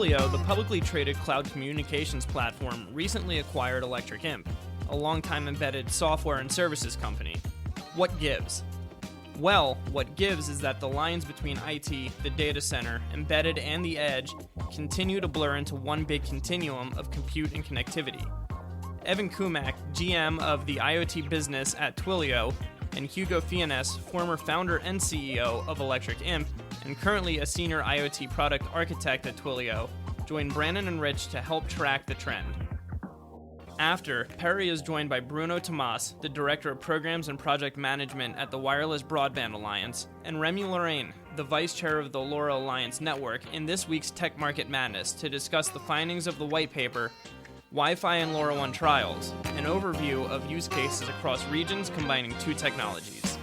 Twilio, the publicly traded cloud communications platform, recently acquired Electric Imp, a longtime embedded software and services company. What gives? Well, what gives is that the lines between IT, the data center, embedded, and the edge continue to blur into one big continuum of compute and connectivity. Evan Cummack, GM of the IoT Business at Twilio, and Hugo Fiennes, former founder and CEO of Electric Imp, and currently a Senior IoT Product Architect at Twilio, joined Brandon and Rich to help track the trend. After, Perry is joined by Bruno Tomas, the Director of Programs and Project Management at the Wireless Bradband Alliance, and Remi Lorrain, the Vice Chair of the LoRa Alliance Network, in this week's Tech Market Madness to discuss the findings of the white paper, Wi-Fi and LoRaWAN Trials, an overview of use cases across regions combining two technologies.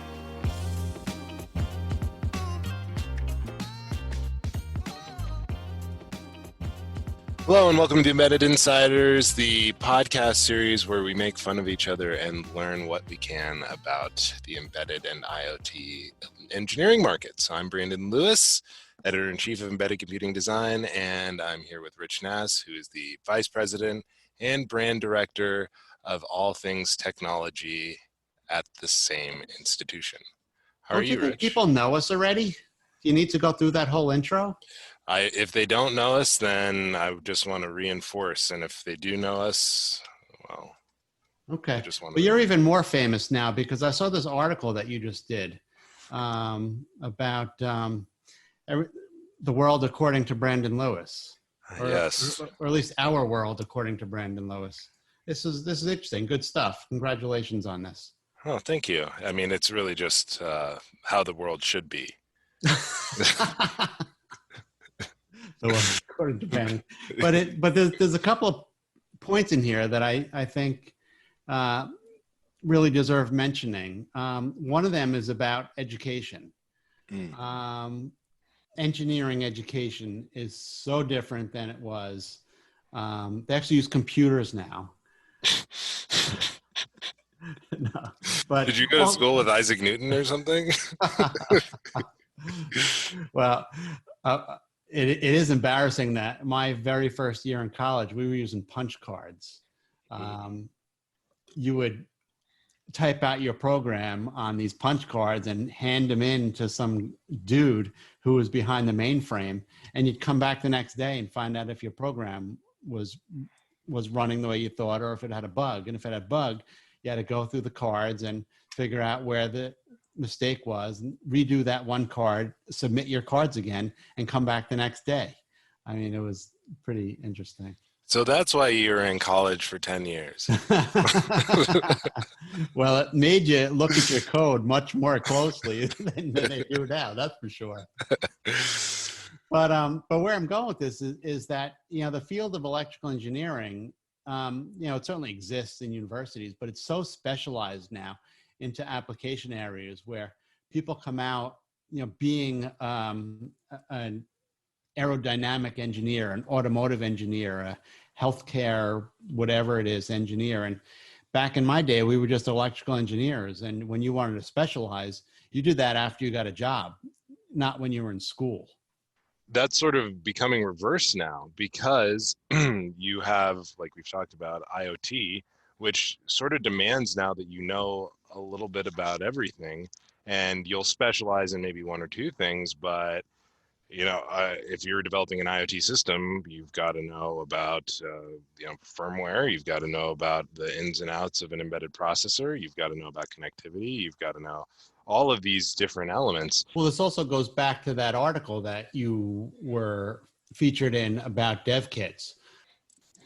Hello and welcome to Embedded Insiders, the podcast series where we make fun of each other and learn what we can about the embedded and IoT engineering markets. I'm Brandon Lewis, Editor-in-Chief of Embedded Computing Design, and I'm here with Rich Nass, who is the Vice President and Brand Director of all things technology at the same institution. How are you, Rich? People know us already? Do you need to go through that whole intro? If they don't know us, then I just want to reinforce. And if they do know us, well, okay. But you're even more famous now because I saw this article that you just did about the world according to Brandon Lewis. Yes. Or at least our world according to Brandon Lewis. This is interesting. Good stuff. Congratulations on this. Oh, thank you. I mean, it's really just how the world should be. According to Brandon. But there's a couple of points in here that I think really deserve mentioning. One of them is about education. Engineering education is so different than it was. They actually use computers now. No, but did you go to school with Isaac Newton or something? Well, it is embarrassing that my very first year in college, we were using punch cards. You would type out your program on these punch cards and hand them in to some dude who was behind the mainframe, and you'd come back the next day and find out if your program was running the way you thought or if it had a bug. And if it had a bug, you had to go through the cards and figure out where the mistake was, and redo that one card, submit your cards again, and come back the next day. I mean, it was pretty interesting. So that's why you were in college for 10 years. Well, it made you look at your code much more closely than they do now, that's for sure. But where I'm going with this is that, the field of electrical engineering, it certainly exists in universities, but it's so specialized now into application areas where people come out, being an aerodynamic engineer, an automotive engineer, a healthcare, whatever it is, engineer. And back in my day, we were just electrical engineers. And when you wanted to specialize, you did that after you got a job, not when you were in school. That's sort of becoming reversed now because you have, like we've talked about, IoT, which sort of demands now that you know a little bit about everything, and you'll specialize in maybe one or two things, but if you're developing an IoT system, you've got to know about firmware, you've got to know about the ins and outs of an embedded processor, you've got to know about connectivity, you've got to know all of these different elements. Well, this also goes back to that article that you were featured in about dev kits.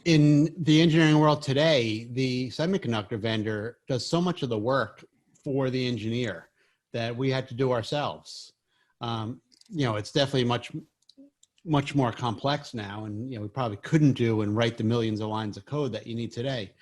In the engineering world today, the semiconductor vendor does so much of the work for the engineer that we had to do ourselves. It's definitely much more complex now, and we probably couldn't do and write the millions of lines of code that you need today.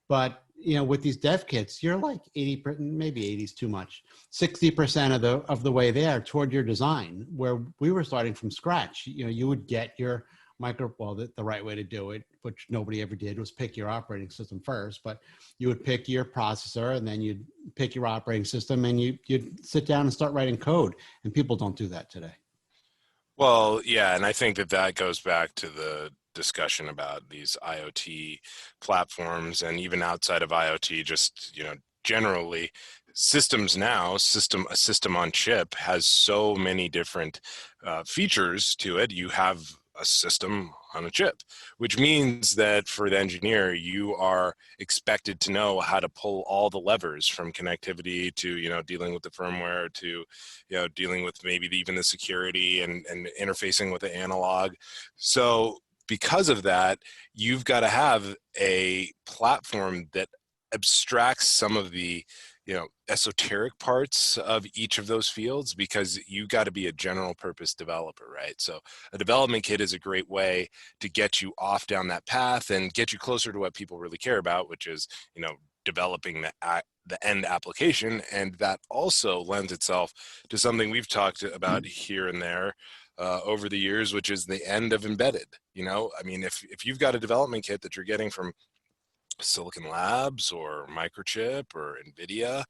But with these dev kits, you're like 80%, maybe 80 is too much, 60% of the way there toward your design, where we were starting from scratch. You would get your the right way to do it, which nobody ever did, was pick your operating system first, but you would pick your processor and then you'd pick your operating system and you'd sit down and start writing code. And people don't do that today. Well, yeah, and I think that that goes back to the discussion about these IoT platforms, and even outside of IoT, just, generally systems now, a system on chip has so many different features to it. You have a system on a chip, which means that for the engineer, you are expected to know how to pull all the levers from connectivity to, dealing with the firmware to, dealing with maybe even the security and interfacing with the analog. So because of that, you've got to have a platform that abstracts some of the esoteric parts of each of those fields, because you got to be a general purpose developer, right? So a development kit is a great way to get you off down that path and get you closer to what people really care about, which is developing the end application. And that also lends itself to something we've talked about here and there over the years, which is the end of embedded. I mean, if you've got a development kit that you're getting from Silicon Labs or Microchip or NVIDIA,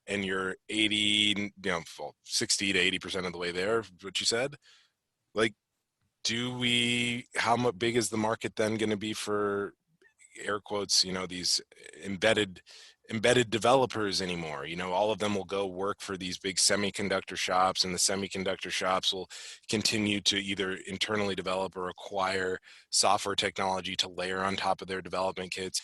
and you're 60 to 80% of the way there, what you said, like, how much big is the market then going to be for, air quotes, these embedded developers anymore? All of them will go work for these big semiconductor shops, and the semiconductor shops will continue to either internally develop or acquire software technology to layer on top of their development kits.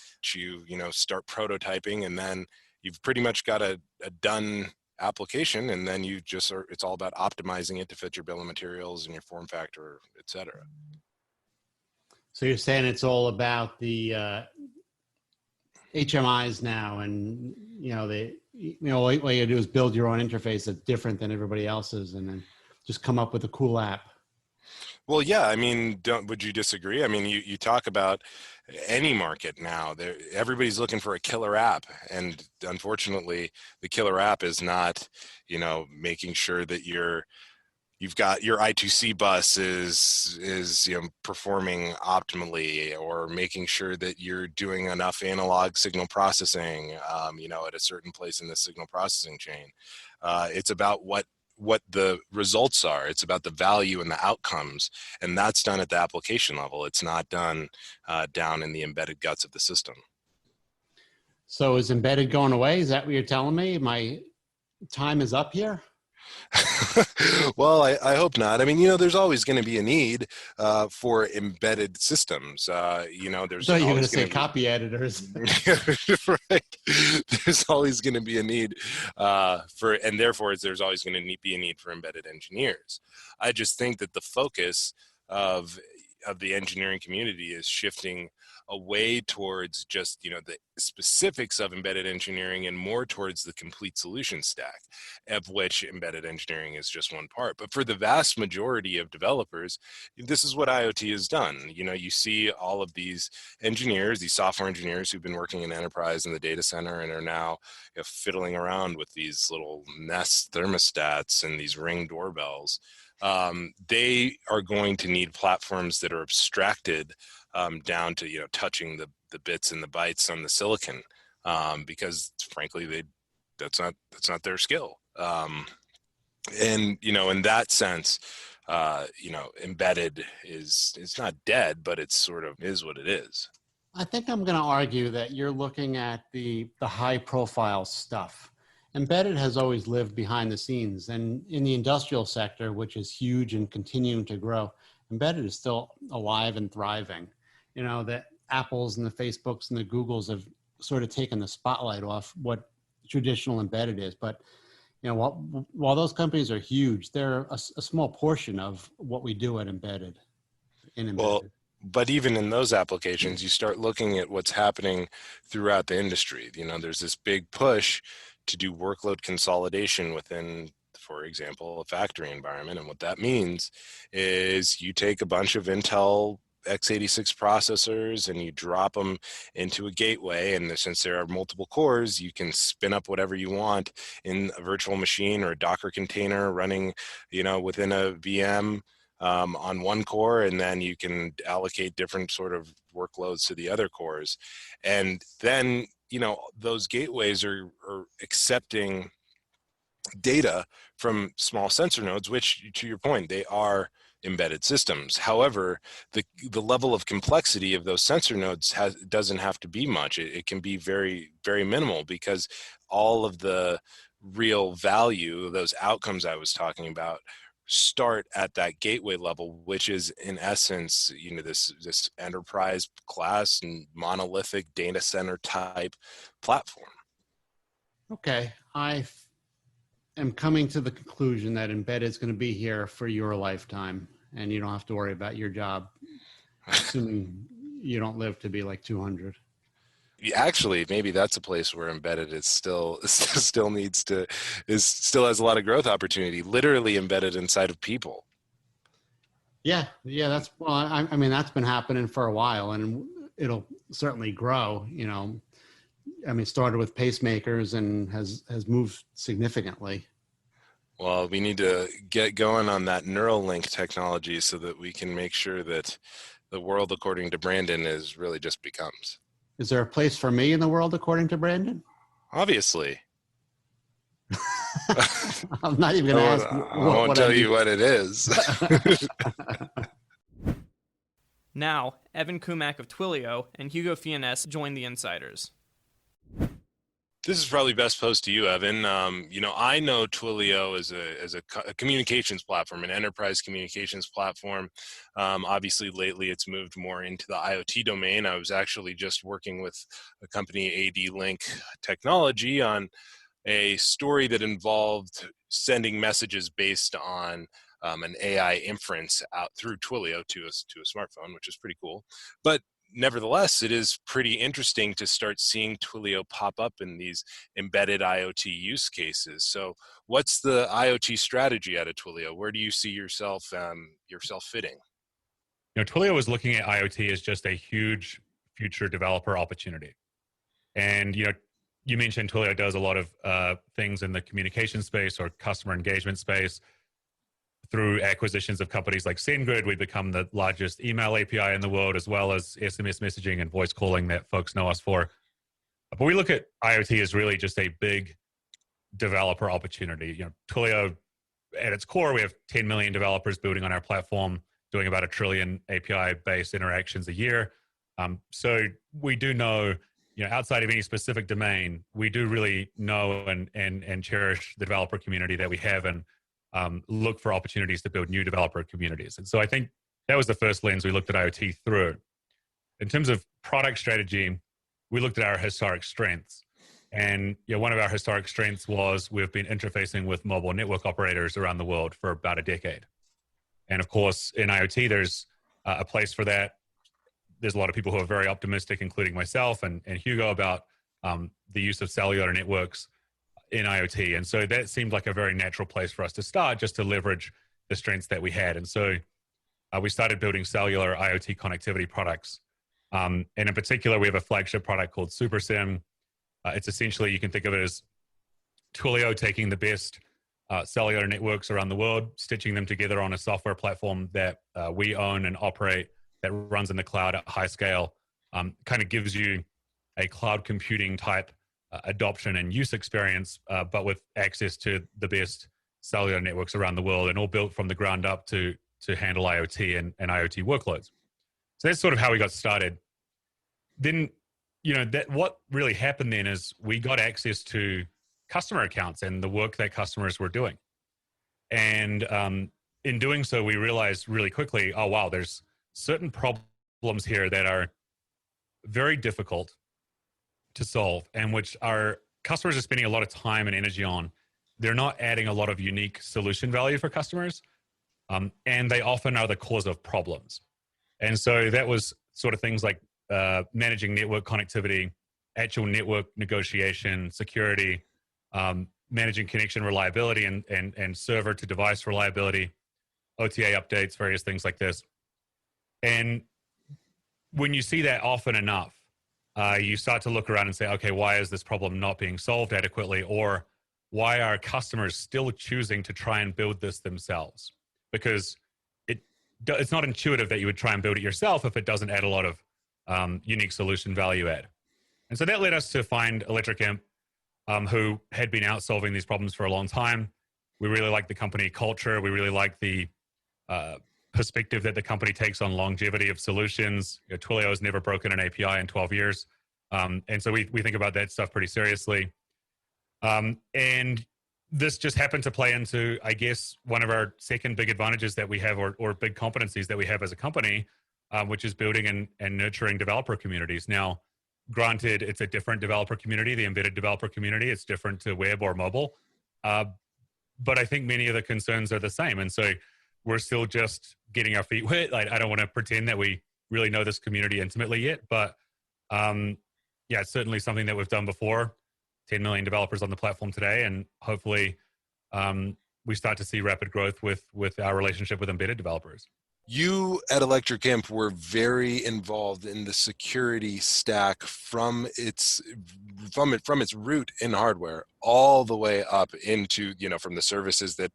Start prototyping, and then you've pretty much got a done application, and then it's all about optimizing it to fit your bill of materials and your form factor, etc. So you're saying it's all about the HMIs now, and all you do is build your own interface that's different than everybody else's, and then just come up with a cool app. Well, yeah, I mean, would you disagree? I mean, you talk about any market now. Everybody's looking for a killer app, and unfortunately, the killer app is not, making sure that you've got your I2C bus is performing optimally, or making sure that you're doing enough analog signal processing, at a certain place in the signal processing chain. It's about what the results are. It's about the value and the outcomes, and that's done at the application level. It's not done down in the embedded guts of the system. So is embedded going away? Is that what you're telling me? My time is up here? Well, I hope not. I mean, there's always going to be a need for embedded systems. There's So you're going to always say copy editors. right. There's always going to be a need and therefore there's always going to be a need for embedded engineers. I just think that the focus of the engineering community is shifting away towards just the specifics of embedded engineering, and more towards the complete solution stack, of which embedded engineering is just one part. But for the vast majority of developers, this is what IoT has done. You see all of these engineers, these software engineers who've been working in enterprise in the data center, and are now fiddling around with these little Nest thermostats and these Ring doorbells. They are going to need platforms that are abstracted down to touching the bits and the bytes on the silicon, because frankly that's not their skill. And in that sense, embedded is not dead, but it's sort of is what it is. I think I'm going to argue that you're looking at the high profile stuff. Embedded has always lived behind the scenes, and in the industrial sector, which is huge and continuing to grow, embedded is still alive and thriving. The Apples and the Facebooks and the Googles have sort of taken the spotlight off what traditional embedded is. But while those companies are huge, they're a small portion of what we do at embedded. Well, but even in those applications, you start looking at what's happening throughout the industry. There's this big push to do workload consolidation within, for example, a factory environment. And what that means is you take a bunch of Intel x86 processors and you drop them into a gateway, and since there are multiple cores, you can spin up whatever you want in a virtual machine or a Docker container running within a VM on one core, and then you can allocate different sort of workloads to the other cores. And then those gateways are accepting data from small sensor nodes, which, to your point, they are embedded systems. However, the level of complexity of those sensor nodes doesn't have to be much. It can be very, very minimal, because all of the real value, those outcomes I was talking about, start at that gateway level, which is in essence, this enterprise class and monolithic data center type platform. Okay, I am coming to the conclusion that embedded is going to be here for your lifetime, and you don't have to worry about your job, assuming you don't live to be like 200. Actually, maybe that's a place where embedded is still has a lot of growth opportunity, literally embedded inside of people. Yeah, I mean, that's been happening for a while, and it'll certainly grow. I mean, started with pacemakers and has moved significantly. Well, we need to get going on that Neuralink technology so that we can make sure that the world, according to Brandon, is really just becomes. Is there a place for me in the world, according to Brandon? Obviously. I'm not even going to ask. I won't tell you what it is. Now, Evan Cummack of Twilio and Hugo Fiennes join the Insiders. This is probably best posed to you, Evan. I know Twilio as a communications platform, an enterprise communications platform. Obviously, lately it's moved more into the IoT domain. I was actually just working with a company, AD Link Technology, on a story that involved sending messages based on an AI inference out through Twilio to a smartphone, which is pretty cool. But nevertheless, it is pretty interesting to start seeing Twilio pop up in these embedded IoT use cases. So what's the IoT strategy out of Twilio? Where do you see yourself fitting? Twilio is looking at IoT as just a huge future developer opportunity. And, you mentioned Twilio does a lot of things in the communication space or customer engagement space. Through acquisitions of companies like SendGrid, we've become the largest email API in the world, as well as SMS messaging and voice calling that folks know us for. But we look at IoT as really just a big developer opportunity. Twilio, at its core, we have 10 million developers building on our platform, doing about 1 trillion API-based interactions a year. So we do know, outside of any specific domain, we do really know and cherish the developer community that we have, and look for opportunities to build new developer communities. And so I think that was the first lens we looked at IoT through. In terms of product strategy, we looked at our historic strengths. And one of our historic strengths was we've been interfacing with mobile network operators around the world for about a decade. And of course, in IoT, there's a place for that. There's a lot of people who are very optimistic, including myself and Hugo, about the use of cellular networks in IoT. And so that seemed like a very natural place for us to start, just to leverage the strengths that we had. And so we started building cellular IoT connectivity products. And in particular, we have a flagship product called SuperSIM. It's essentially, you can think of it as Twilio taking the best cellular networks around the world, stitching them together on a software platform that we own and operate, that runs in the cloud at high scale, kind of gives you a cloud computing type adoption and use experience, but with access to the best cellular networks around the world, and all built from the ground up to handle IoT and IoT workloads. So that's sort of how we got started. Then, that what really happened then is we got access to customer accounts and the work that customers were doing. And in doing so, we realized really quickly, oh, wow, there's certain problems here that are very difficult to solve, and which our customers are spending a lot of time and energy on. They're not adding a lot of unique solution value for customers, and they often are the cause of problems. And so that was sort of things like managing network connectivity, actual network negotiation, security, managing connection reliability and server to device reliability, OTA updates, various things like this. And when you see that often enough, you start to look around and say, okay, why is this problem not being solved adequately? Or why are customers still choosing to try and build this themselves? Because it's not intuitive that you would try and build it yourself if it doesn't add a lot of unique solution value add. And so that led us to find Electric Imp. who had been out solving these problems for a long time. We really like the company culture. We really like the perspective that the company takes on longevity of solutions. Twilio has never broken an API in 12 years. And so we think about that stuff pretty seriously. And this just happened to play into, I guess, one of our second big advantages that we have, or big competencies that we have as a company, which is building and nurturing developer communities. Now, granted, it's a different developer community, the embedded developer community. It's different to web or mobile. But I think many of the concerns are the same. And so we're still just getting our feet wet. I don't want to pretend that we really know this community intimately yet, but yeah, it's certainly something that we've done before. 10 million developers on the platform today, and hopefully we start to see rapid growth with our relationship with embedded developers. You at Electric Imp were very involved in the security stack from its root in hardware all the way up into, from the services that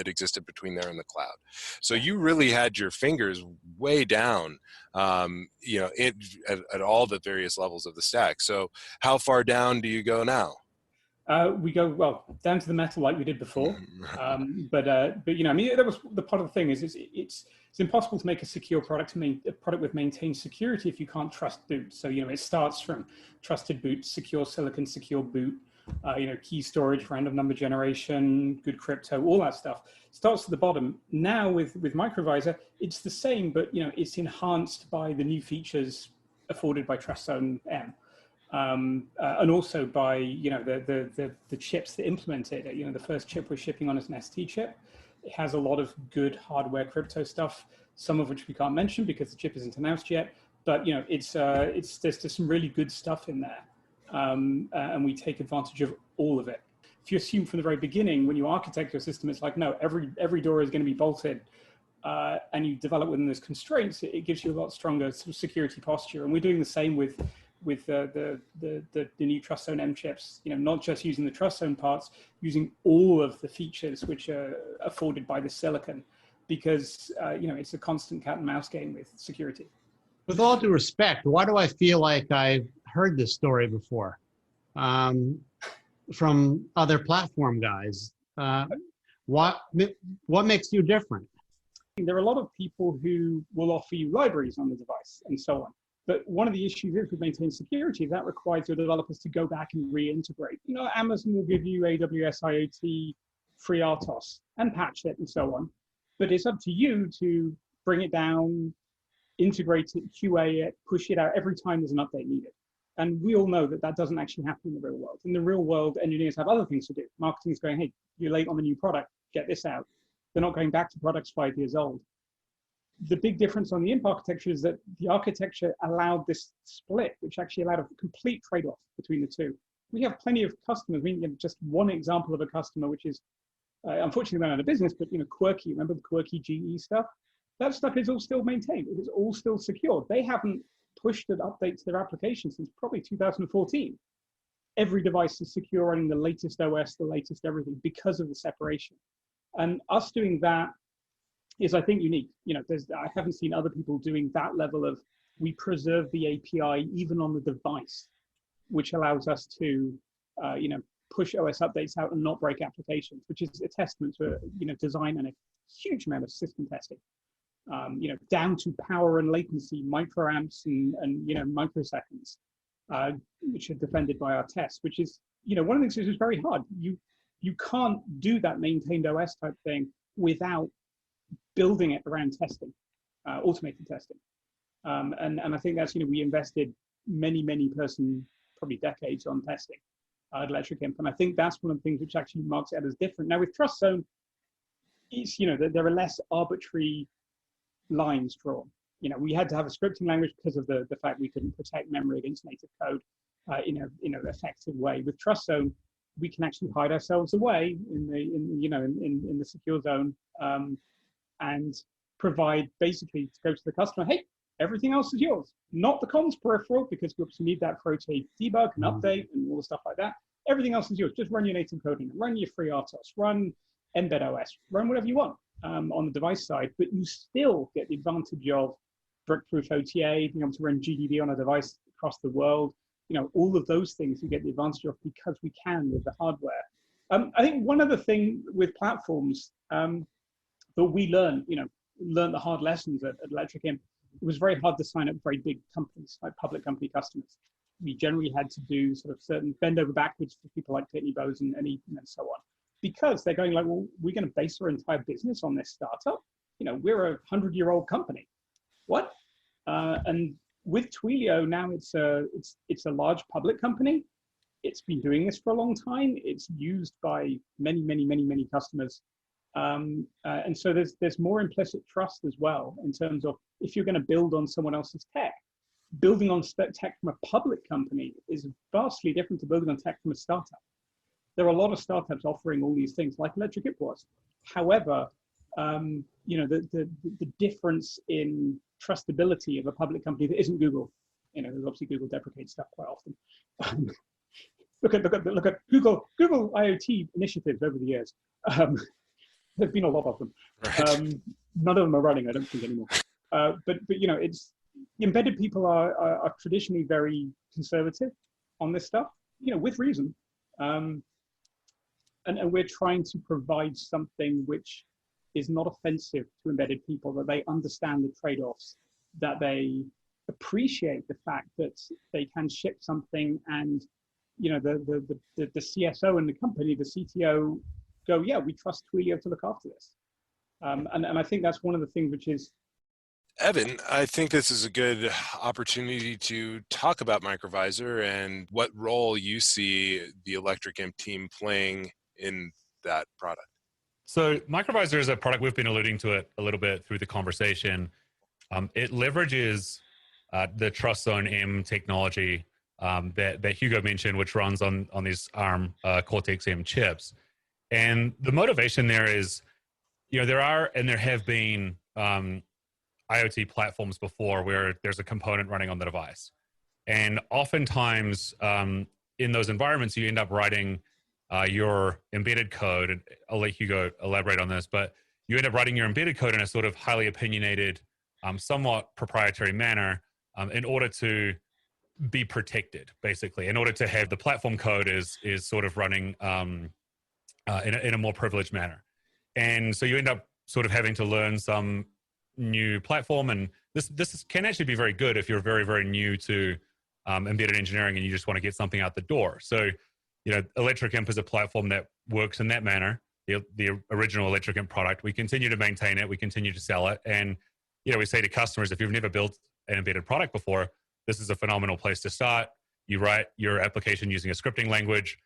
existed between there and the cloud. So you really had your fingers way down, at all the various levels of the stack. So how far down do you go now? We go down to the metal like we did before, but that was the part of the thing is it's impossible to make a secure product, a product with maintained security if you can't trust boot. So it starts from trusted boot, secure silicon, secure boot, key storage, random number generation, good crypto, all that stuff. Starts at the bottom. Now with Microvisor, it's the same, but it's enhanced by the new features afforded by TrustZone M. And also by the chips that implement it. The first chip we're shipping on is an ST chip. It has a lot of good hardware crypto stuff, some of which we can't mention because the chip isn't announced yet. But there's just some really good stuff in there, and we take advantage of all of it. If you assume from the very beginning, when you architect your system, it's like no, every door is going to be bolted, and you develop within those constraints, it gives you a lot stronger sort of security posture. And we're doing the same with the new TrustZone M chips, not just using the TrustZone parts, using all of the features which are afforded by the silicon, because it's a constant cat and mouse game with security. With all due respect, why do I feel like I've heard this story before from other platform guys? What makes you different? There are a lot of people who will offer you libraries on the device and so on. But one of the issues is with maintained security, that requires your developers to go back and reintegrate. Amazon will give you AWS IoT, free RTOS, and patch it and so on. But it's up to you to bring it down, integrate it, QA it, push it out every time there's an update needed. And we all know that doesn't actually happen in the real world. In the real world, engineers have other things to do. Marketing's going, hey, you're late on the new product, get this out. They're not going back to products 5 years old. The big difference on the IMP architecture is that the architecture allowed this split, which actually allowed a complete trade-off between the two. We have plenty of customers. We have just one example of a customer, which is unfortunately went out of business, but Quirky, remember the Quirky GE stuff? That stuff is all still maintained. It is all still secure. They haven't pushed an update to their application since probably 2014. Every device is secure, running the latest OS, the latest everything, because of the separation. And us doing that is, I think, unique. I haven't seen other people doing that level of, we preserve the API even on the device, which allows us to, push OS updates out and not break applications, which is a testament to, design and a huge amount of system testing, down to power and latency, microamps and microseconds, which are defended by our tests, which is, one of the things which is very hard. You can't do that maintained OS type thing without building it around testing, automated testing. And I think that's, we invested many person, probably decades on testing at Electric Imp. And I think that's one of the things which actually marks it as different. Now with TrustZone, it's, there are less arbitrary lines drawn. We had to have a scripting language because of the fact we couldn't protect memory against native code in an effective way. With TrustZone, we can actually hide ourselves away in the secure zone, and provide, basically, to go to the customer, hey, everything else is yours. Not the comms peripheral, because we obviously need that for OTA debug and update and all the stuff like that. Everything else is yours. Just run your native coding, run your free RTOS, run embed OS, run whatever you want on the device side, but you still get the advantage of brick-proof OTA, being able to run GDB on a device across the world, all of those things we get the advantage of because we can with the hardware. I think one other thing with platforms that we learned the hard lessons at Electric Imp, it was very hard to sign up very big companies, like public company customers. We generally had to do sort of certain bend over backwards for people like Pitney Bowes and Eaton and so on, because they're going like, well, we're going to base our entire business on this startup. We're a 100-year-old company. What? And with Twilio now, it's a large public company. It's been doing this for a long time. It's used by many, many, many, many customers. And so there's more implicit trust as well in terms of if you're going to build on someone else's tech. Building on tech from a public company is vastly different to building on tech from a startup. There are a lot of startups offering all these things, like Electric Imp was. However, the difference in trustability of a public company that isn't Google, there's obviously Google deprecates stuff quite often. Look at Google IoT initiatives over the years. There've been a lot of them. Right. None of them are running, I don't think, anymore. But it's embedded people are traditionally very conservative on this stuff, with reason. And we're trying to provide something which is not offensive to embedded people, that they understand the trade-offs, that they appreciate the fact that they can ship something and the CSO in the company, the CTO, go, yeah, we trust Twilio to look after this. And I think that's one of the things which is... Evan, I think this is a good opportunity to talk about Microvisor and what role you see the Electric Imp team playing in that product. So Microvisor is a product, we've been alluding to it a little bit through the conversation. It leverages the Trust Zone M technology that Hugo mentioned, which runs on these ARM Cortex-M chips. And the motivation there is, there are and there have been IoT platforms before where there's a component running on the device. And oftentimes in those environments, you end up writing your embedded code, and I'll let Hugo elaborate on this, but you end up writing your embedded code in a sort of highly opinionated, somewhat proprietary manner in order to be protected, basically, in order to have the platform code is sort of running in a more privileged manner. And so you end up sort of having to learn some new platform, and this can actually be very good if you're very, very new to embedded engineering and you just want to get something out the door. So, Electric Imp is a platform that works in that manner. The original Electric Imp product, we continue to maintain it, we continue to sell it, and we say to customers, if you've never built an embedded product before, this is a phenomenal place to start. You write your application using a scripting language.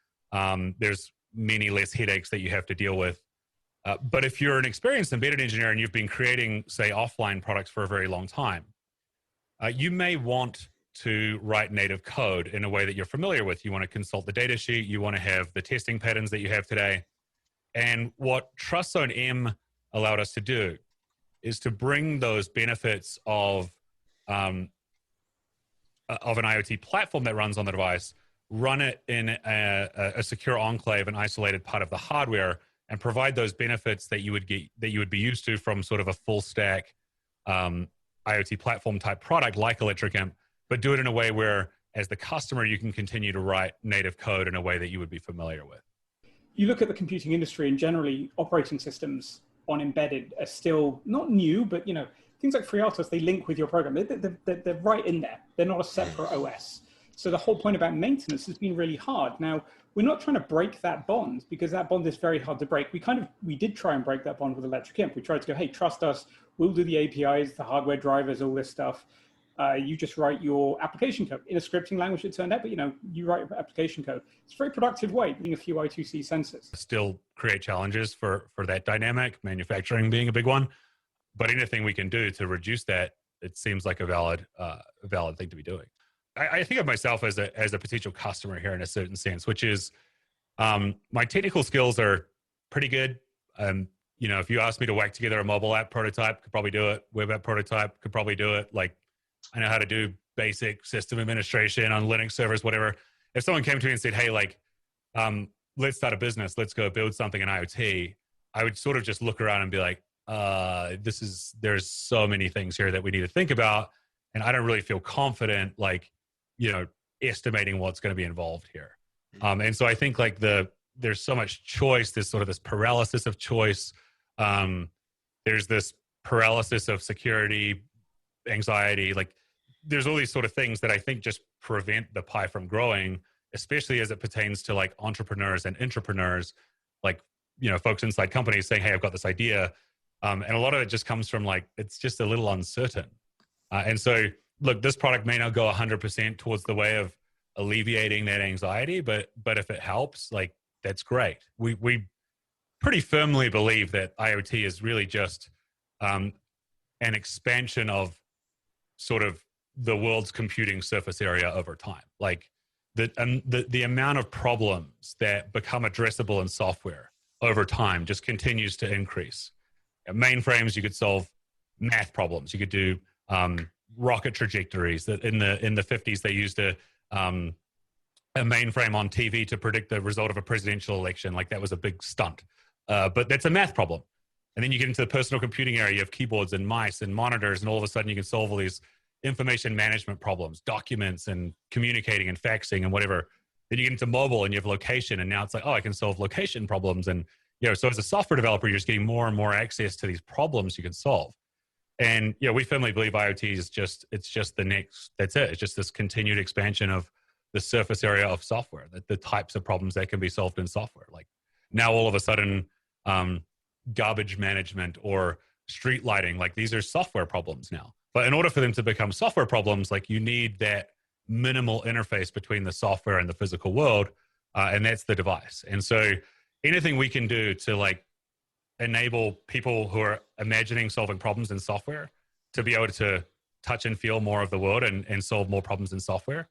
There's many less headaches that you have to deal with. But if you're an experienced embedded engineer and you've been creating, say, offline products for a very long time, you may want to write native code in a way that you're familiar with. You want to consult the data sheet. You want to have the testing patterns that you have today. And what Trust Zone M allowed us to do is to bring those benefits of an IoT platform that runs on the device, run it in a secure enclave, an isolated part of the hardware, and provide those benefits that you would be used to from sort of a full stack IoT platform type product like Electric Imp, but do it in a way where, as the customer, you can continue to write native code in a way that you would be familiar with. You look at the computing industry, and generally operating systems on embedded are still not new, but things like FreeRTOS, they link with your program. They're right in there. They're not a separate OS. So the whole point about maintenance has been really hard. Now, we're not trying to break that bond, because that bond is very hard to break. We did try and break that bond with Electric Imp. We tried to go, hey, trust us. We'll do the APIs, the hardware drivers, all this stuff. You just write your application code in a scripting language, it turned out, but you write application code. It's a very productive way, doing a few I2C sensors. Still create challenges for that dynamic, manufacturing being a big one. But anything we can do to reduce that, it seems like a valid thing to be doing. I think of myself as a potential customer here in a certain sense, which is my technical skills are pretty good. If you ask me to whack together a mobile app prototype, could probably do it. Web app prototype, could probably do it. Like, I know how to do basic system administration on Linux servers, whatever. If someone came to me and said, hey, let's start a business, let's go build something in IoT, I would sort of just look around and be like, there's so many things here that we need to think about. And I don't really feel confident, estimating what's going to be involved here. And so I think like there's so much choice. There's sort of this paralysis of choice. There's this paralysis of security, anxiety. Like there's all these sort of things that I think just prevent the pie from growing, especially as it pertains to like entrepreneurs and intrapreneurs, like, you know, folks inside companies saying, hey, I've got this idea. And a lot of it just comes from like, it's just a little uncertain. And so, look, this product may not go 100% towards the way of alleviating that anxiety, but if it helps, like, that's great. We pretty firmly believe that IoT is really just an expansion of sort of the world's computing surface area over time. Like the amount of problems that become addressable in software over time just continues to increase. At mainframes, you could solve math problems. You could do rocket trajectories. That in the 50s, they used a mainframe on TV to predict the result of a presidential election. Like that was a big stunt. But that's a math problem. And then you get into the personal computing area. You have keyboards and mice and monitors, and all of a sudden you can solve all these information management problems, documents and communicating and faxing and whatever. Then you get into mobile and you have location, and now it's like, oh, I can solve location problems. And you know, so as a software developer, you're just getting more and more access to these problems you can solve. And you know, we firmly believe IoT is just the next. That's it. It's just this continued expansion of the surface area of software, the types of problems that can be solved in software. Like now, all of a sudden, garbage management or street lighting, like these are software problems now. But in order for them to become software problems, like you need that minimal interface between the software and the physical world, and that's the device. And so anything we can do to like enable people who are imagining solving problems in software to be able to touch and feel more of the world and solve more problems in software,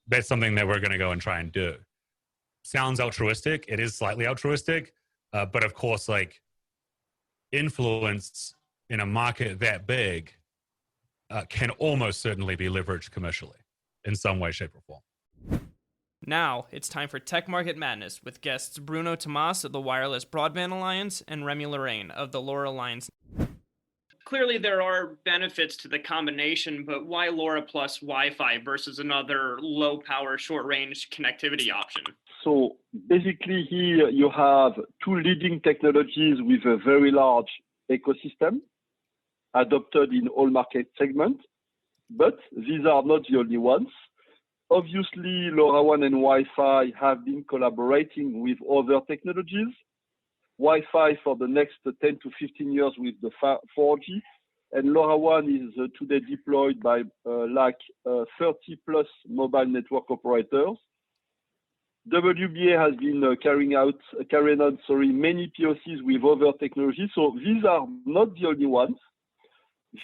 that's something that we're going to go and try and do. Sounds altruistic. It is slightly altruistic, but of course, like influence in a market that big can almost certainly be leveraged commercially in some way, shape, or form. Now, it's time for Tech Market Madness with guests Bruno Tomas of the Wireless Bradband Alliance and Remi Lorrain of the LoRa Alliance. Clearly, there are benefits to the combination, but why LoRa plus Wi-Fi versus another low-power, short-range connectivity option? So basically here you have two leading technologies with a very large ecosystem adopted in all market segments, but these are not the only ones. Obviously, LoRaWAN and Wi-Fi have been collaborating with other technologies. Wi-Fi for the next 10 to 15 years with the 4G, and LoRaWAN is today deployed by 30 plus mobile network operators. WBA has been carrying out many POCs with other technologies. So these are not the only ones.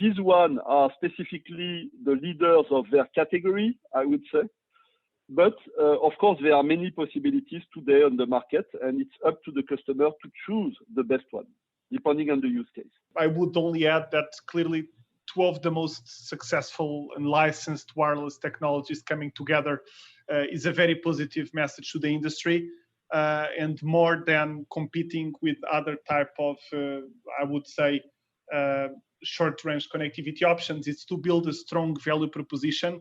These ones are specifically the leaders of their category, I would say. But of course, there are many possibilities today on the market, and it's up to the customer to choose the best one, depending on the use case. I would only add that clearly two of the most successful and licensed wireless technologies coming together is a very positive message to the industry, and more than competing with other type of, I would say, short-range connectivity options, it's to build a strong value proposition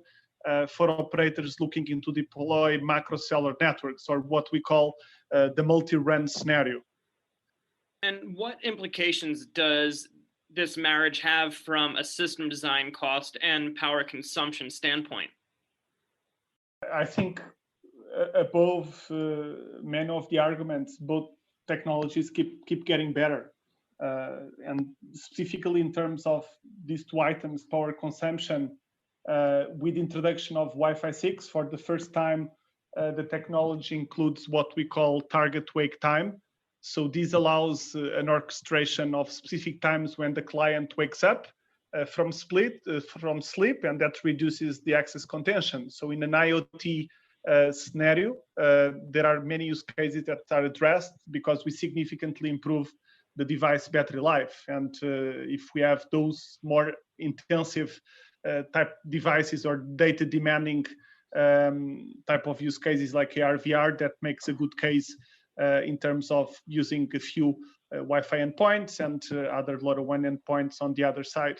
for operators looking into deploy macro cellular networks, or what we call the multi-RAN scenario. And what implications does this marriage have from a system design cost and power consumption standpoint? I think above many of the arguments, both technologies keep getting better. And specifically in terms of these two items, power consumption, with introduction of Wi-Fi 6, for the first time, the technology includes what we call target wake time. So this allows an orchestration of specific times when the client wakes up from sleep, and that reduces the access contention. So in an IoT scenario, there are many use cases that are addressed because we significantly improve the device battery life. And if we have those more intensive type devices or data demanding type of use cases like AR, VR, that makes a good case in terms of using a few Wi-Fi endpoints and other LoRaWAN endpoints on the other side.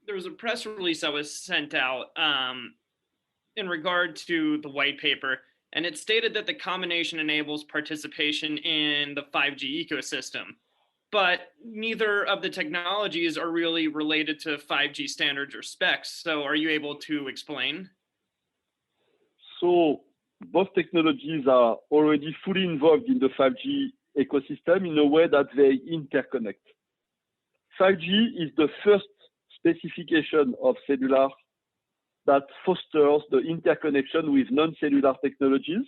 There was a press release that was sent out in regard to the white paper, and it stated that the combination enables participation in the 5G ecosystem. But neither of the technologies are really related to 5G standards or specs. So are you able to explain? So both technologies are already fully involved in the 5G ecosystem in a way that they interconnect. 5G is the first specification of cellular that fosters the interconnection with non-cellular technologies.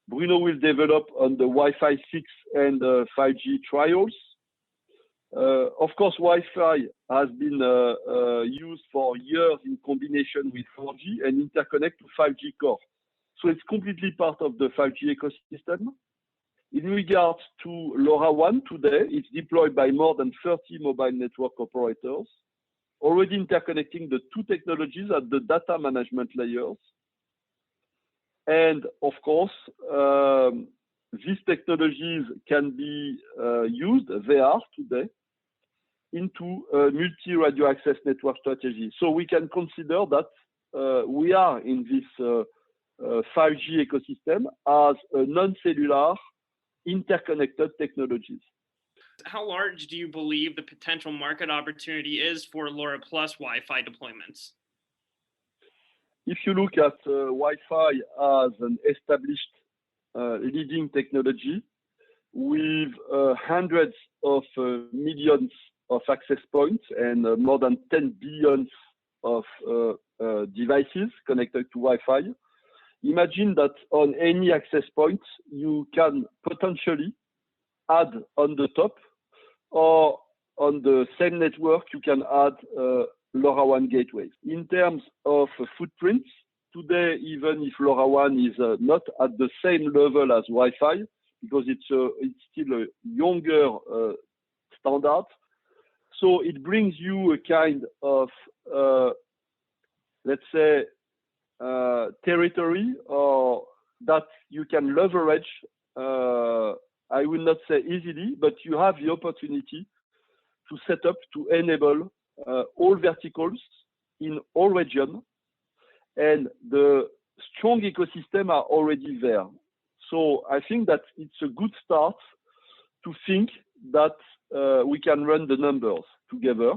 Bruno will develop on the Wi-Fi 6 and 5G trials. Of course, Wi-Fi has been used for years in combination with 4G and interconnect to 5G core. So it's completely part of the 5G ecosystem. In regards to LoRaWAN today, it's deployed by more than 30 mobile network operators, already interconnecting the two technologies at the data management layers. And of course, these technologies can be used, they are today, into a multi-radio access network strategy. So we can consider that we are in this 5G ecosystem as a non-cellular interconnected technologies. How large do you believe the potential market opportunity is for LoRa Plus Wi-Fi deployments? If you look at Wi-Fi as an established leading technology with hundreds of millions of access points and more than 10 billion of devices connected to Wi-Fi, imagine that on any access point, you can potentially add on the top, or on the same network, you can add LoRaWAN gateways. In terms of footprints, today, even if LoRaWAN is not at the same level as Wi-Fi, because it's still a younger standard, so it brings you a kind of, let's say, territory or that you can leverage. I will not say easily, but you have the opportunity to set up to enable all verticals in all regions, and the strong ecosystem are already there. So I think that it's a good start to think that we can run the numbers together.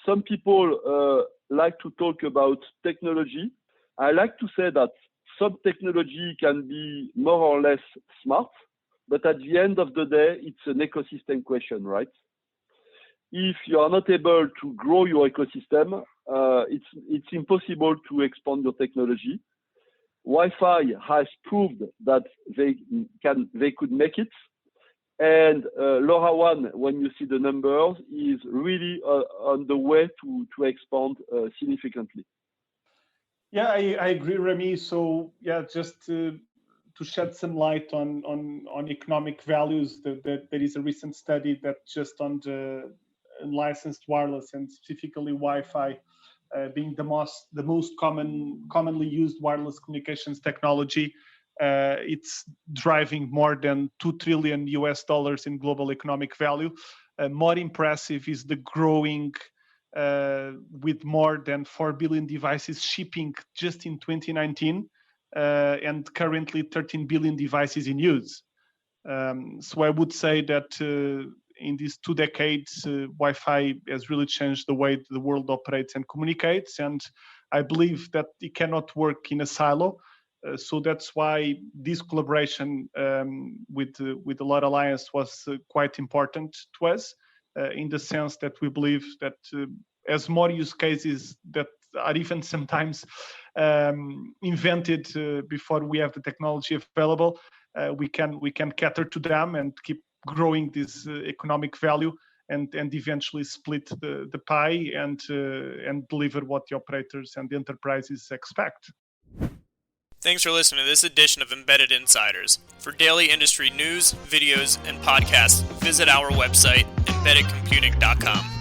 Some people like to talk about technology. I like to say that some technology can be more or less smart, but at the end of the day, it's an ecosystem question, right? If you are not able to grow your ecosystem, it's impossible to expand your technology. Wi-Fi has proved that they could make it, and LoRaWAN, when you see the numbers, is really on the way to expand significantly. Yeah, I agree, Remi. So yeah, just to shed some light on economic values, there is a recent study that just on the licensed wireless and specifically Wi-Fi being the most commonly used wireless communications technology, it's driving more than $2 trillion in global economic value. More impressive is the growing with more than 4 billion devices shipping just in 2019 and currently 13 billion devices in use. So I would say that in these 2 decades, Wi-Fi has really changed the way the world operates and communicates. And I believe that it cannot work in a silo. So that's why this collaboration with the LoRa Alliance was quite important to us, in the sense that we believe that as more use cases that are even sometimes invented before we have the technology available, we can cater to them and keep growing this economic value and eventually split the pie and deliver what the operators and the enterprises expect. Thanks for listening to this edition of Embedded Insiders. For daily industry news, videos, and podcasts, visit our website, embeddedcomputing.com.